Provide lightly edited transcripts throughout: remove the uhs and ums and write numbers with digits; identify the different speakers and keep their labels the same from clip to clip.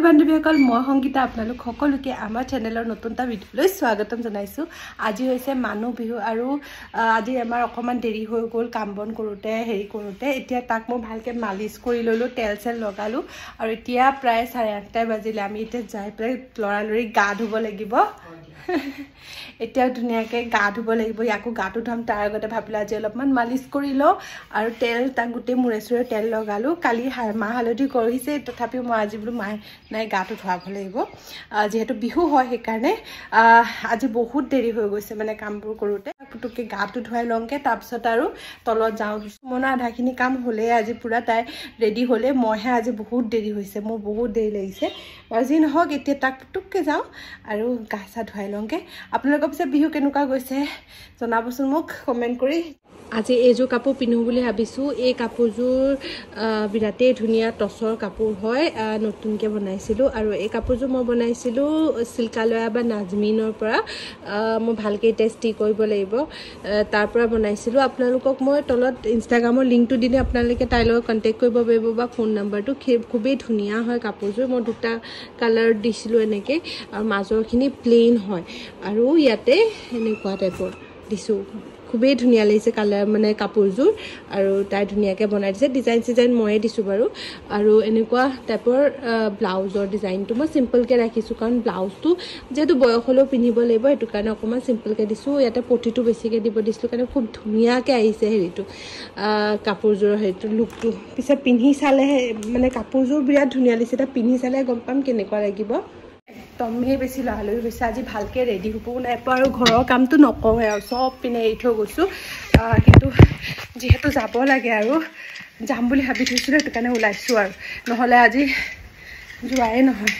Speaker 1: বান্ধৱীসকল মই সংগীতা আপোনালোক সকলোকে আমাৰ চেনেলৰ নতুন এটা ভিডিঅ'লৈ স্বাগতম জনাইছো। আজি হৈছে মানুহ বিহু আৰু আজি আমাৰ অকমান দেৰি হৈ গ'ল কাম বন কৰোতে এতিয়া তাক মই ভালকে মালিশ কৰি ললো তেল চেল লগালো আৰু এতিয়া প্ৰায় 8:30 বাজিলে আমি এতিয়া যাই পেলাই লৰালৰি গা ধুব লাগিব। এতিয়া ধুনিয়াকে গা ধুব লাগিব ইয়াকো গাটো ধুম তাৰ আগতে ভাবিলা যে অলপমান মালিশ কৰি ল আৰু তেল টাঙ্গুতে মুৰেছৰে তেল লগালো কালি মা হালধি কৰিছে তথাপিও মই আজি বলো মাই নাই গাটো ধুৱাব লাগিব যেহেতু বিহু হয় সেইকাৰণে আজি বহুত দেৰি হৈ গৈছে মানে কামবোৰ কৰোতে পুতুকে গাটো ধুৱাই লংকে তাৰপিছত আৰু তলত যাওঁ মনৰ আধাখিনি কাম হলে আজি পুৰা তাই ৰেডি হলে মইহে আজি বহুত দেৰি হৈছে মোৰ বহুত দেৰি লাগিছে আজি নহক এতিয়া তাক পুতুকে যাওঁ আৰু গা চা ধুৱাই লংকে আপোনালোকৰ পিছে বিহু কেনেকুৱা গৈছে জনাবচোন মোক কমেন্ট কৰি আজি এযোৰ কাপোৰ পিন্ধো বুলি ভাবিছো এই কাপোৰযোৰ বিৰাটেই ধুনিয়া টছৰ কাপোৰ হয় নতুনকে বনাইছিলো আৰু এই কাপোৰযোৰ মই বনাইছিলো সিল্কালয়া বা নাজমিনৰ পৰা মই ভালকে টেষ্টি কৰিব লাগিব তাৰ পৰা বনাইছিলো আপোনালোকক মই তলত ইনষ্টাগ্ৰামৰ লিংকটো দিলে আপোনালোকে তাইৰ লগত কন্টেক্ট কৰিব পাৰিব বা ফোন নাম্বাৰটো খুবেই ধুনিয়া হয় কাপোৰযোৰ মই দুটা কালাৰ দিছিলো এনেকে আৰু মাজৰখিনি প্লেন হয় আৰু ইয়াতে এনেকুৱা টাইপৰ দিছো খুবেই ধুনিয়া লাগিছে কালাৰ মানে কাপোৰযোৰ আৰু তাই ধুনিয়াকে বনাই দিছে ডিজাইন ময়ে দিছো বাৰু আৰু এনেকুৱা টাইপৰ ব্লাউজৰ ডিজাইনটো মই সিম্পলকে ৰাখিছো কাৰণ ব্লাউজটো যেহেতু বয়স হলেও পিন্ধিব লাগিব এটো কাৰণে অকমান সিম্পলকে দিছো ইয়াতে পটিটো বেছিকে দিব দিছিলো কাৰণে খুব ধুনিয়াকে আহিছে হেৰিটো কাপোৰযোৰ হেৰিটো লুকটো পিছে পিন্ধি চালে মানে কাপোৰযোৰ বিৰাট ধুনিয়া লাগিছে এটা পিন্ধি চালে গম পাম কেনেকুৱা লাগিব তমে বেছি লালৈ গৈছে আজি ভালকে ৰেডি হ'বও নাই আৰু ঘৰৰ কামটো নকওঁৱে আৰু সব পিনে এৰি থৈ গৈছো কিন্তু যেহেতু যাব লাগে আৰু যাম বুলি ভাবি থৈছিলো সেইটো কাৰণে ওলাইছো আৰু নহলে আজি যোৱাই নহয়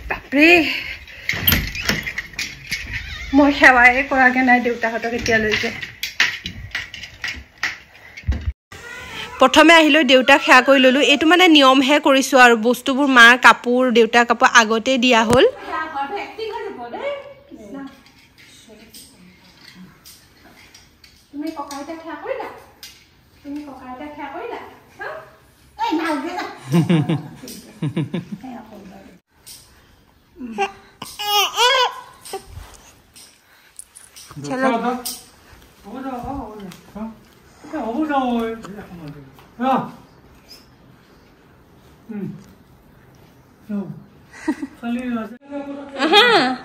Speaker 1: বাপৰে মই সেৱাই কৰাকে নাই দেউতাহঁতক এতিয়ালৈকে প্ৰথমে আহিলো দেউতাক সেৱা কৰি ললো এটো মানে নিয়মহে কৰিছো আৰু বস্তুবোৰ মাৰ কাপোৰ দেউতা কাপোৰ আগতে দিয়া হ'ল তুমি ককাইটা সেৱা কৰিলা এই না চলো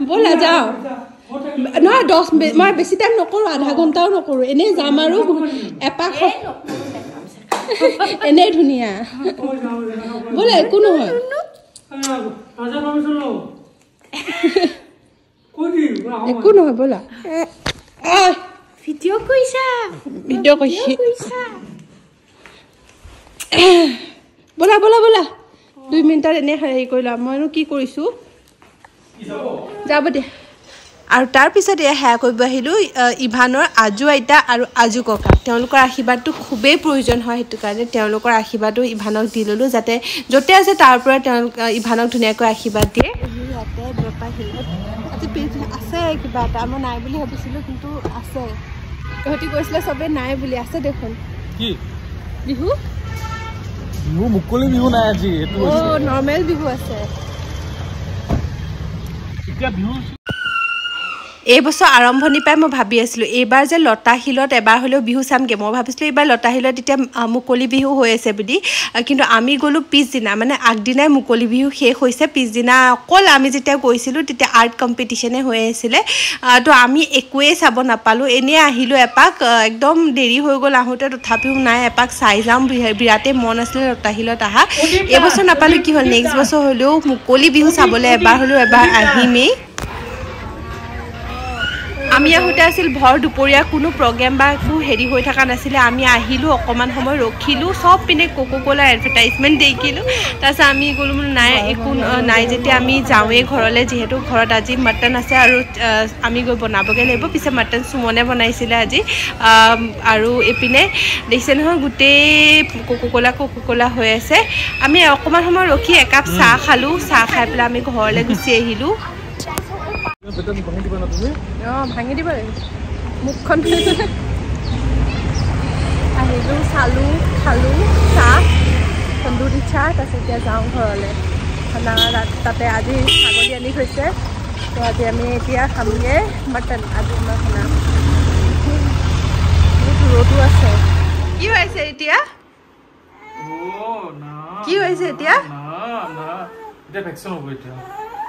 Speaker 1: बोला जाओ ना 10 मैं बेसी टाइम नकरो आधा घंटाও नकरो एने जाम आरो एपाक एने धुनिया बोला एको নহয় एको নহয় बोला ভিডিও কইছা बोला 2 মিনিটৰ এনে হেৰি কৰিলা মইনো কি কৰিছো যাব দে আৰু তাৰ পিছত এয়া কৰিব আহিলো ইভানৰ আজু আইতা আৰু আজু ককা তেওঁলোকৰ আশীৰ্বাদটো খুবেই প্ৰয়োজন হয় হেতু কাৰণে তেওঁলোকৰ আশীৰ্বাদটো ইভানক দি ললো যাতে যতে আছে তাৰ পৰা ইভানক ধুনিয়াকৈ আশীৰ্বাদ দিয়ে ইয়াতে ব্ৰপা হিলত আজি পেজ আছে কিবা এটা মই নাই বুলি ভাবিছিলো কিন্তু আছে কহতি কৈছিলে সবে নাই বুলি আছে দেখোন কি বিহু বিহু মুকলি বিহু নাই আজি এটো আছে ও নরমাল বিহু আছে এতিয়া বিহু এই বছৰ আৰম্ভণি পাই মই ভাবি আছিলো এইবাৰ যে লতা হিলত এবাৰ হলেও বিহু চামগে মই ভাবিছিলো এইবাৰ লতা হিলত এতিয়া মুকলি বিহু হৈ আছে বুলি কিন্তু আমি গলো পিছদিনা মানে আগদিনাই মুকলি বিহু শেষ হৈছে পিছদিনা অকল আমি যেতিয়া গৈছিলো তেতিয়া আৰ্ট কম্পিটিশনে হৈ আছিল তো আমি একোৱে চাব নাপালো এনে আহিলো এপাক একদম দেৰি হৈ গল আহোতে তথাপিও নাই এপাক চাই যাম বিৰাতে মন আছিল লতা হিলত আহা এই বছৰ নাপালো কি হল নেক্সট বছৰ হলেও মুকলি বিহু চাবলে এবাৰ হলেও এবাৰ আহিমেই আমি আহোতে আছিল ভৰ দুপৰীয়া কোনো প্ৰগ্ৰাম বা কো হেৰি হৈ থকা নাছিলে আমি আহিলো অকমান সময় ৰখিলো সব পিনে কোকোকোলা এডভাৰটাইজমেন্ট দেখিলো তাছ আমি গলো নাই একো নাই যেতিয়া আমি যাওঁৱে ঘৰলে যেহেতু ঘৰত আজি মটন আছে আৰু আমি গৈ বনাবগে লাগিব পিছে মটন সুমনে বনাইছিলে আজি আৰু এপিনে দেখিছে নহয় গুটে কোকোকোলা হৈ আছে আমি অকমান সময় ৰখি একাপ চাহ খালো চাহ খাই পেলাই আমি ঘৰলে গুচি আহিলো বেতন ভাঙি দিবা না তুমি ভাঙি দিবা মুখখন আহিলো চালু খালু চাহ তন্দুৰী চাহ তাৰপিছত এতিয়া যাওঁ ঘৰলৈ খানা তাতে আজি ছাগলী আনি থৈছে তো আজি আমি এতিয়া খামগে মটন আজি আমাৰ খানা ৰ'দো আছে কি হৈছে এতিয়া কি হৈছে এতিয়া
Speaker 2: এটা ভ্যাকসিন হ'ব এতিয়া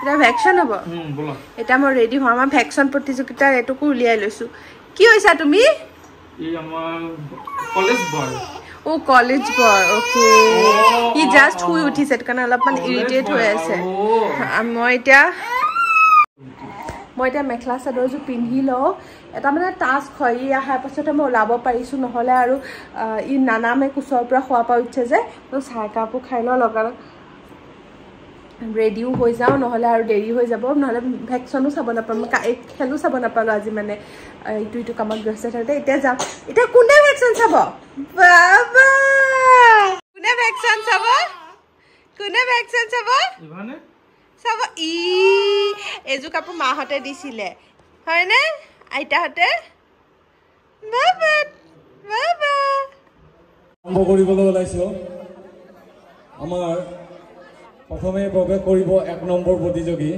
Speaker 1: এটা ভ্যাকসিন হ'ব
Speaker 2: বলো
Speaker 1: এটা মই ৰেডি হোৱা আমাৰ ভ্যাকসিন প্ৰতিযোগিতাৰ এটুকু উলিয়াই লৈছো কি হৈছা তুমি
Speaker 2: এই আমাৰ কলেজ বয়
Speaker 1: ও কলেজ বয় ওকে ই জাস্ট শুই উঠিছে কাৰণ অলপমান ইৰিটেট হৈ আছে মই এতিয়া মেখেলা চাদৰযোৰ পিন্ধি লওঁ এটা মানে টাস্ক হয় ই অহাৰ পাছতে মই ওলাব পাৰিছোঁ নহ'লে আৰু ই নানামে কোচৰ পৰা খোৱা পা উঠছে যে তো চাহ কাপো খাই লওঁ লগা ৰেডিও হৈ যাওঁ নহ'লে আৰু দেৰি হৈ যাব নহ'লে ভেকশ্যনো চাব নাপাম খেলো চাব নাপালোঁ আজি মানে ইটো কামত ব্যস্ত থাকোঁতে এতিয়া যাম এতিয়া কোনে ভেকশ্যন চাব বাবা কোনে ভেকশ্যন চাব
Speaker 2: ইভানে
Speaker 1: চাব এযোৰ কাপোৰ মাহঁতে দিছিলে হয়নে আইতাহঁতে বাবা বাবা
Speaker 3: আৰম্ভ কৰিবলৈ ওলাইছোঁ আমাৰ প্ৰথমে প্ৰৱেশ কৰিব 1 নম্বৰ প্ৰতিযোগী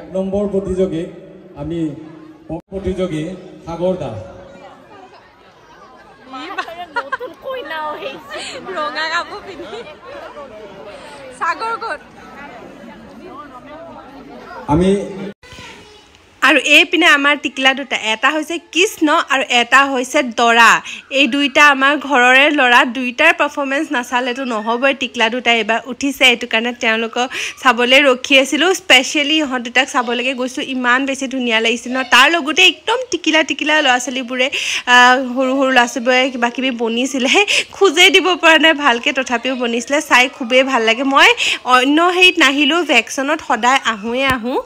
Speaker 3: 1 নম্বৰ প্ৰতিযোগী আমি প্ৰতিযোগী সাগৰ দা
Speaker 1: নতুন কইনাও হৈছে ৰঙা কাপোৰ পিন্ধি সাগৰ ক'ত আমি আৰু এই পিনে আমাৰ টিকলা দুটা এটা হৈছে কৃষ্ণ আৰু এটা হৈছে দৰা এই দুইটা আমাৰ ঘৰৰে ল'ৰা দুইটাৰ পাৰফৰ্মেন্স নাচালেতো নহবই টিকলা দুটা এবাৰ উঠিছে এইটো কাৰণে তেওঁলোকক চাবলৈ ৰখি আছিলোঁ স্পেচিয়েলি ইহঁত দুটাক চাবলৈকে গৈছোঁ ইমান বেছি ধুনীয়া লাগিছিল ন তাৰ লগতে একদম টিকিলা ল'ৰা ছোৱালীবোৰে সৰু ল'ৰা ছোৱালীবোৰে কিবা কিবি বনিছিলে খোজেই দিব পৰা নাই ভালকৈ তথাপিও বনিছিলে চাই খুবেই ভাল লাগে মই অন্য হেৰিত নাহিলেও ভেকশ্যনত সদায় আহোঁ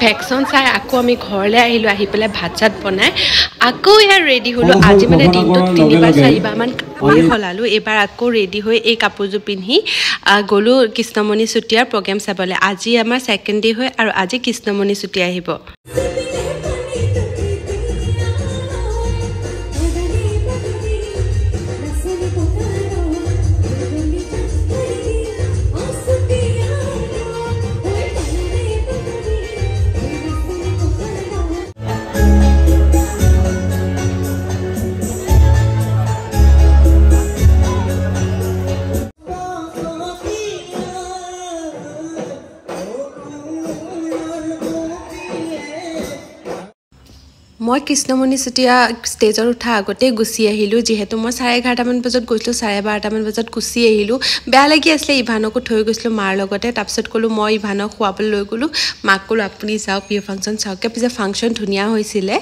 Speaker 1: ভেকশ্যন চাই আকৌ আমি ঘৰলৈ আহিলোঁ আহি পেলাই ভাত চাত বনাই আকৌ ইয়াৰ ৰেডি হ'লোঁ আজি মানে দিনটোত 3বাৰ 4বাৰমান কাপোৰ সলালোঁ এইবাৰ আকৌ ৰেডি হৈ এই কাপোৰযোৰ পিন্ধি গ'লোঁ কৃষ্ণমণি চুতীয়াৰ প্ৰগ্ৰেম চাবলৈ আজি আমাৰ ছেকেণ্ড ডে হয় আৰু আজি কৃষ্ণমণি চুতীয়া আহিব মই কৃষ্ণমণি চুতীয়া ষ্টেজত উঠা আগতেই গুচি আহিলোঁ যিহেতু মই 11:30মান বজাত গৈছিলোঁ 12:30মান বজাত গুচি আহিলোঁ বেয়া লাগি আছিলে ইভানকো থৈ গৈছিলোঁ মাৰ লগতে তাৰপিছত ক'লোঁ মই ইভানক খোৱাবলৈ লৈ গ'লোঁ মাক ক'লোঁ আপুনি যাওক প্ৰিয় ফাংচন চাওককৈ পিছে ফাংচন ধুনীয়া হৈছিলে